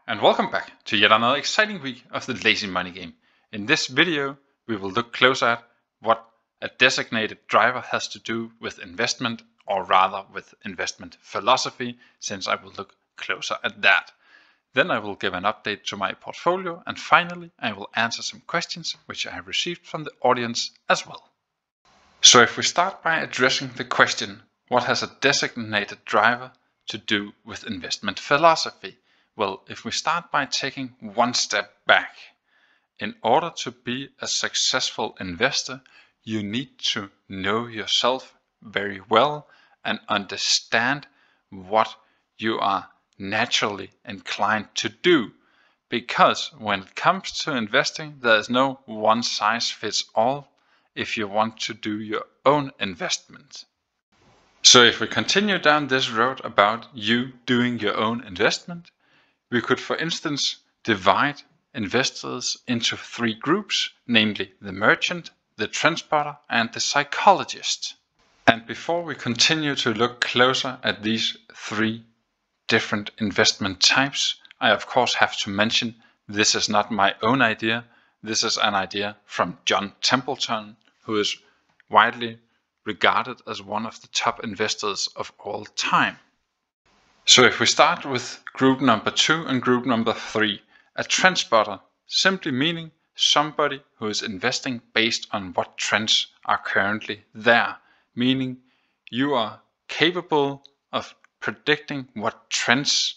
and welcome back to yet another exciting week of the Lazy Money Game. In this video, we will look closer at what a designated driver has to do with investment, or rather with investment philosophy, since I will look closer at that. Then I will give an update to my portfolio, and finally I will answer some questions which I have received from the audience as well. So if we start by addressing the question, what has a designated driver to do with investment philosophy? Well, if we start by taking one step back, in order to be a successful investor, you need to know yourself very well and understand what you are naturally inclined to do. Because when it comes to investing, there is no one size fits all if you want to do your own investment. So if we continue down this road about you doing your own investment, we could, for instance, divide investors into three groups, namely the merchant, the trend spotter, and the psychologist. And before we continue to look closer at these three different investment types, I of course have to mention this is not my own idea. This is an idea from John Templeton, who is widely regarded as one of the top investors of all time. So if we start with group number 2 and group number 3, a trend spotter, simply meaning somebody who is investing based on what trends are currently there, meaning you are capable of predicting what trends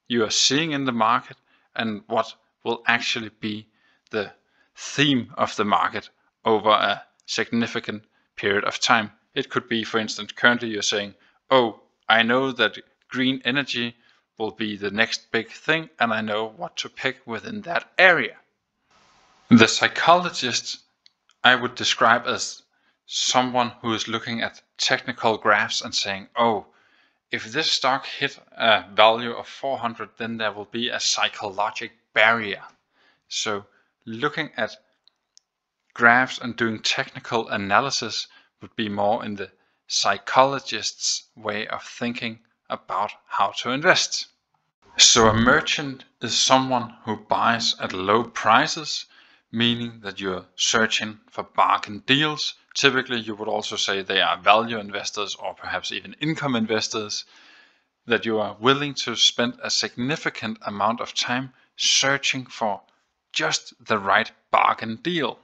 you are seeing in the market and what will actually be the theme of the market over a significant period of time. It could be, for instance, currently you're saying, oh, I know that green energy will be the next big thing, and I know what to pick within that area. The psychologist I would describe as someone who is looking at technical graphs and saying, oh, if this stock hit a value of 400, then there will be a psychological barrier. So looking at graphs and doing technical analysis would be more in the psychologist's way of thinking about how to invest. So a merchant is someone who buys at low prices, meaning that you're searching for bargain deals. Typically you would also say they are value investors or perhaps even income investors, that you are willing to spend a significant amount of time searching for just the right bargain deal.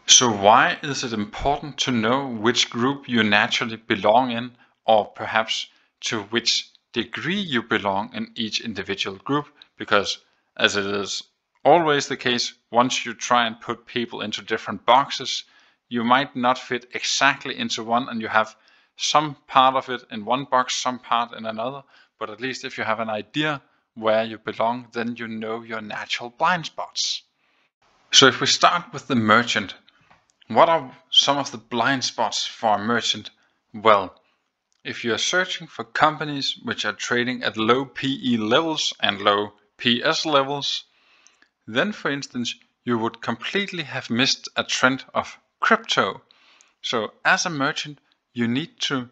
So why is it important to know which group you naturally belong in, or perhaps to which degree you belong in each individual group? Because as it is always the case, once you try and put people into different boxes, you might not fit exactly into one, and you have some part of it in one box, some part in another. But at least if you have an idea where you belong, then you know your natural blind spots. So if we start with the merchant, what are some of the blind spots for a merchant? Well, if you are searching for companies which are trading at low PE levels and low PS levels, then for instance, you would completely have missed a trend of crypto. So as a merchant, you need to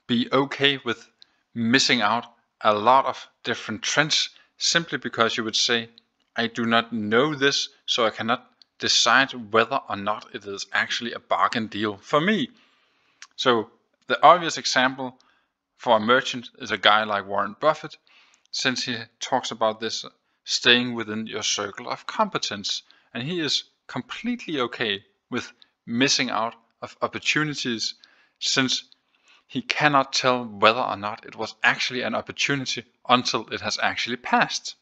be okay with missing out a lot of different trends, simply because you would say, I do not know this, so I cannot decide whether or not it is actually a bargain deal for me. So the obvious example for a merchant is a guy like Warren Buffett, since he talks about this staying within your circle of competence, and he is completely okay with missing out of opportunities, since he cannot tell whether or not it was actually an opportunity until it has actually passed.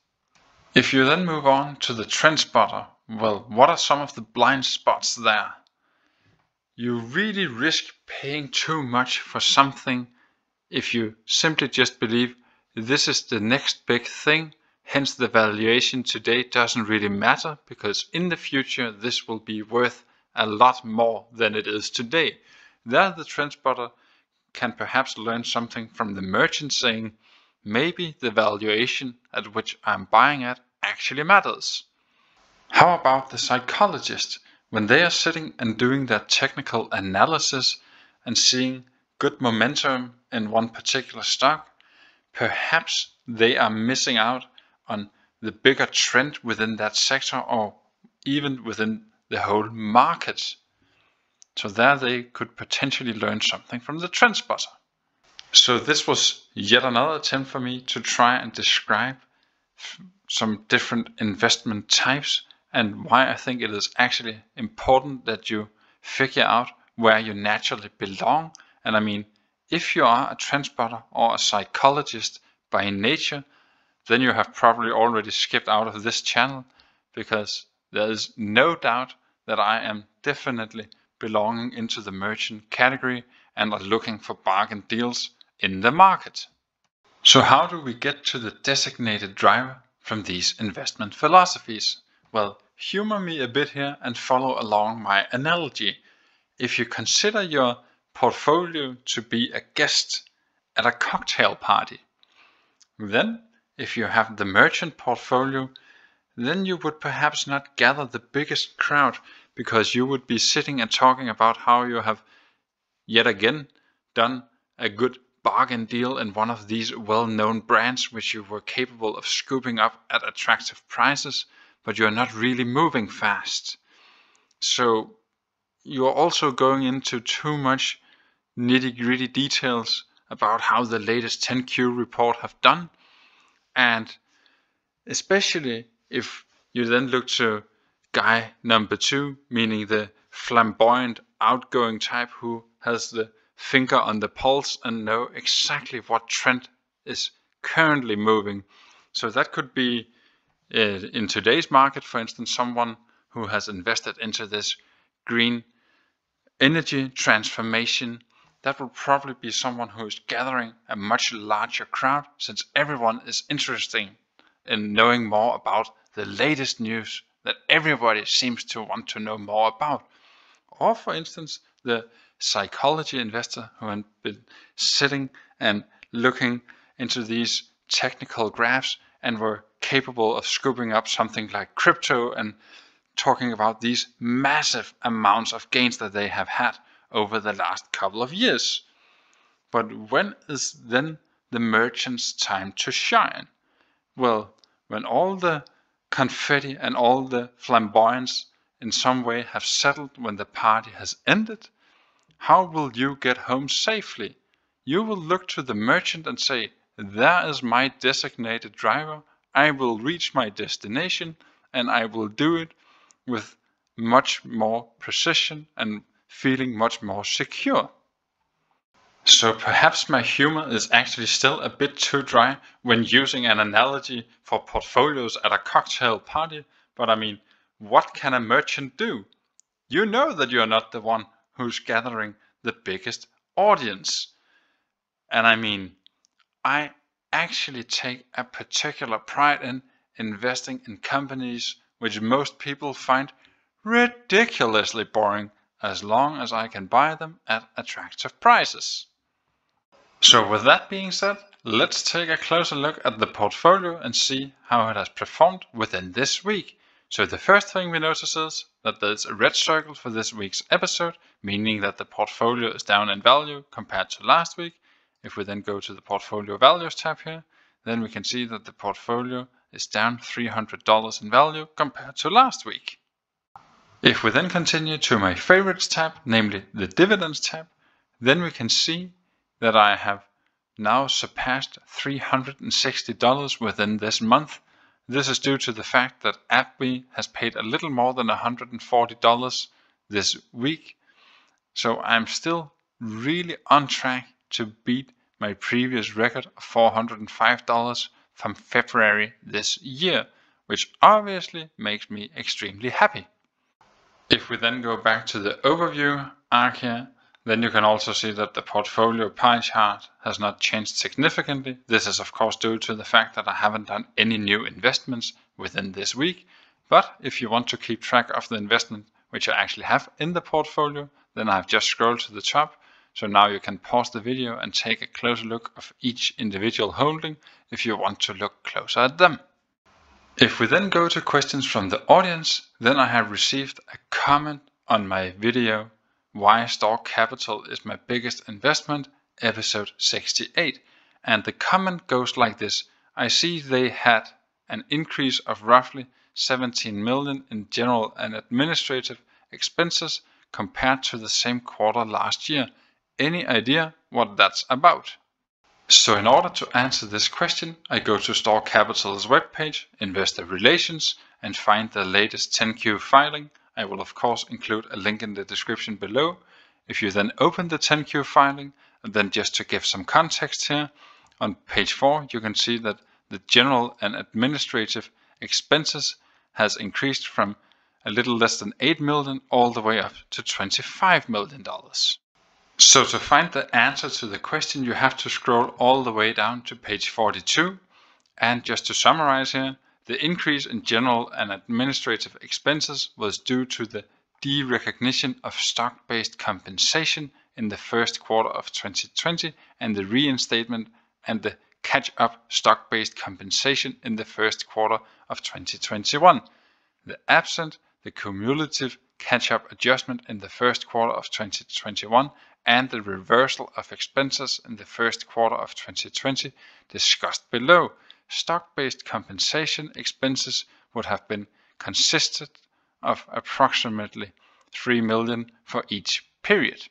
If you then move on to the trend spotter, well, what are some of the blind spots there? You really risk paying too much for something if you simply just believe this is the next big thing, hence the valuation today doesn't really matter, because in the future this will be worth a lot more than it is today. There the trend spotter can perhaps learn something from the merchant, saying maybe the valuation at which I'm buying at actually matters. How about the psychologist? When they are sitting and doing their technical analysis and seeing good momentum in one particular stock, perhaps they are missing out on the bigger trend within that sector or even within the whole market. So there they could potentially learn something from the trend spotter. So this was yet another attempt for me to try and describe some different investment types and why I think it is actually important that you figure out where you naturally belong. And I mean, if you are a trend spotter or a psychologist by nature, then you have probably already skipped out of this channel, because there is no doubt that I am definitely belonging into the merchant category and are looking for bargain deals in the market. So how do we get to the designated driver from these investment philosophies? Well, humor me a bit here and follow along my analogy. If you consider your portfolio to be a guest at a cocktail party, then if you have the merchant portfolio, then you would perhaps not gather the biggest crowd, because you would be sitting and talking about how you have yet again done a good bargain deal in one of these well-known brands which you were capable of scooping up at attractive prices, but you're not really moving fast. So you're also going into too much nitty-gritty details about how the latest 10Q report have done, and especially if you then look to guy number 2, meaning the flamboyant outgoing type who has the finger on the pulse and know exactly what trend is currently moving. So that could be in today's market, for instance, someone who has invested into this green energy transformation. That will probably be someone who is gathering a much larger crowd, since everyone is interested in knowing more about the latest news that everybody seems to want to know more about. Or for instance, the psychology investor who had been sitting and looking into these technical graphs and were capable of scooping up something like crypto and talking about these massive amounts of gains that they have had over the last couple of years. But when is then the merchant's time to shine? Well, when all the confetti and all the flamboyance in some way have settled, when the party has ended, how will you get home safely? You will look to the merchant and say, there is my designated driver, I will reach my destination, and I will do it with much more precision and feeling much more secure. So perhaps my humor is actually still a bit too dry when using an analogy for portfolios at a cocktail party, but I mean, what can a merchant do? You know that you're not the one who's gathering the biggest audience. And I mean, I actually take a particular pride in investing in companies which most people find ridiculously boring, as long as I can buy them at attractive prices. So with that being said, let's take a closer look at the portfolio and see how it has performed within this week. So the first thing we notice is that there's a red circle for this week's episode, meaning that the portfolio is down in value compared to last week. If we then go to the portfolio values tab here, then we can see that the portfolio is down $300 in value compared to last week. If we then continue to my favorites tab, namely the dividends tab, then we can see that I have now surpassed $360 within this month. This is due to the fact that AppWe has paid a little more than $140 this week. So I'm still really on track to beat my previous record of $405 from February this year, which obviously makes me extremely happy. If we then go back to the overview arc here, then you can also see that the portfolio pie chart has not changed significantly. This is of course due to the fact that I haven't done any new investments within this week. But if you want to keep track of the investment which I actually have in the portfolio, then I've just scrolled to the top. So now you can pause the video and take a closer look of each individual holding if you want to look closer at them. If we then go to questions from the audience, then I have received a comment on my video Why Store Capital is My Biggest Investment, episode 68. And the comment goes like this: I see they had an increase of roughly 17 million in general and administrative expenses compared to the same quarter last year. Any idea what that's about? So in order to answer this question, I go to Store Capital's webpage, Investor Relations, and find the latest 10Q filing. I will of course include a link in the description below. If you then open the 10Q filing, and then just to give some context here, on page 4 you can see that the general and administrative expenses has increased from a little less than 8 million all the way up to $25 million. So to find the answer to the question, you have to scroll all the way down to page 42. And just to summarize here, the increase in general and administrative expenses was due to the derecognition of stock-based compensation in the first quarter of 2020 and the reinstatement and the catch-up stock-based compensation in the first quarter of 2021. The cumulative catch-up adjustment in the first quarter of 2021 and the reversal of expenses in the first quarter of 2020 discussed below. Stock-based compensation expenses would have been consisted of approximately 3 million for each period.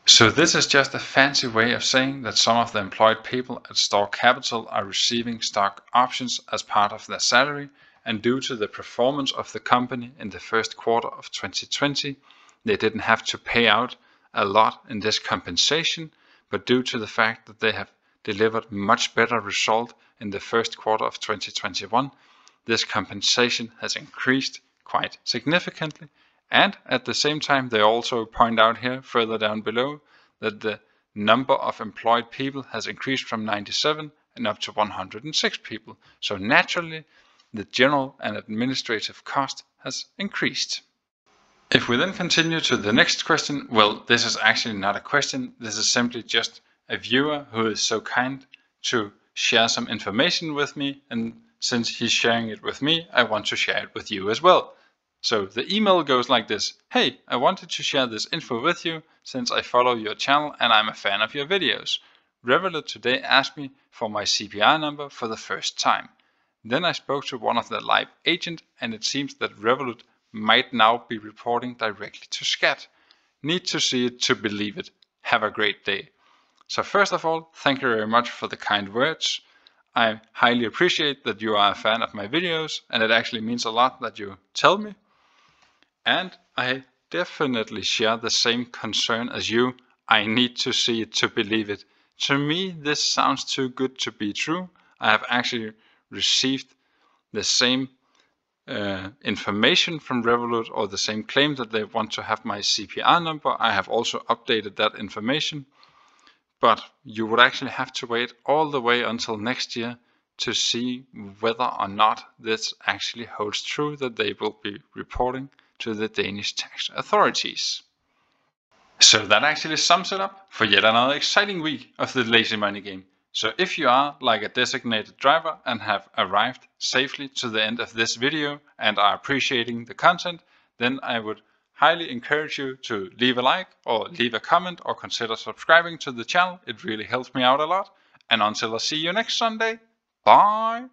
So this is just a fancy way of saying that some of the employed people at Store Capital are receiving stock options as part of their salary, and due to the performance of the company in the first quarter of 2020, they didn't have to pay out a lot in this compensation, but due to the fact that they have delivered much better result in the first quarter of 2021, this compensation has increased quite significantly. And at the same time, they also point out here further down below that the number of employed people has increased from 97 and up to 106 people. So naturally, the general and administrative cost has increased. If we then continue to the next question, well, this is actually not a question. This is simply just a viewer who is so kind to share some information with me. And since he's sharing it with me, I want to share it with you as well. So the email goes like this. Hey, I wanted to share this info with you since I follow your channel and I'm a fan of your videos. Revolut today asked me for my CPR number for the first time. Then I spoke to one of the live agents and it seems that Revolut might now be reporting directly to SCAT. Need to see it to believe it. Have a great day. So first of all, thank you very much for the kind words. I highly appreciate that you are a fan of my videos and it actually means a lot that you tell me. And I definitely share the same concern as you. I need to see it to believe it. To me, this sounds too good to be true. I have actually received the same information from Revolut, or the same claim that they want to have my CPR number. I have also updated that information, but you would actually have to wait all the way until next year to see whether or not this actually holds true, that they will be reporting to the Danish tax authorities. So that actually sums it up for yet another exciting week of the Lazy Money Game. So if you are like a designated driver and have arrived safely to the end of this video and are appreciating the content, then I would highly encourage you to leave a like or leave a comment or consider subscribing to the channel. It really helps me out a lot. And until I see you next Sunday, bye!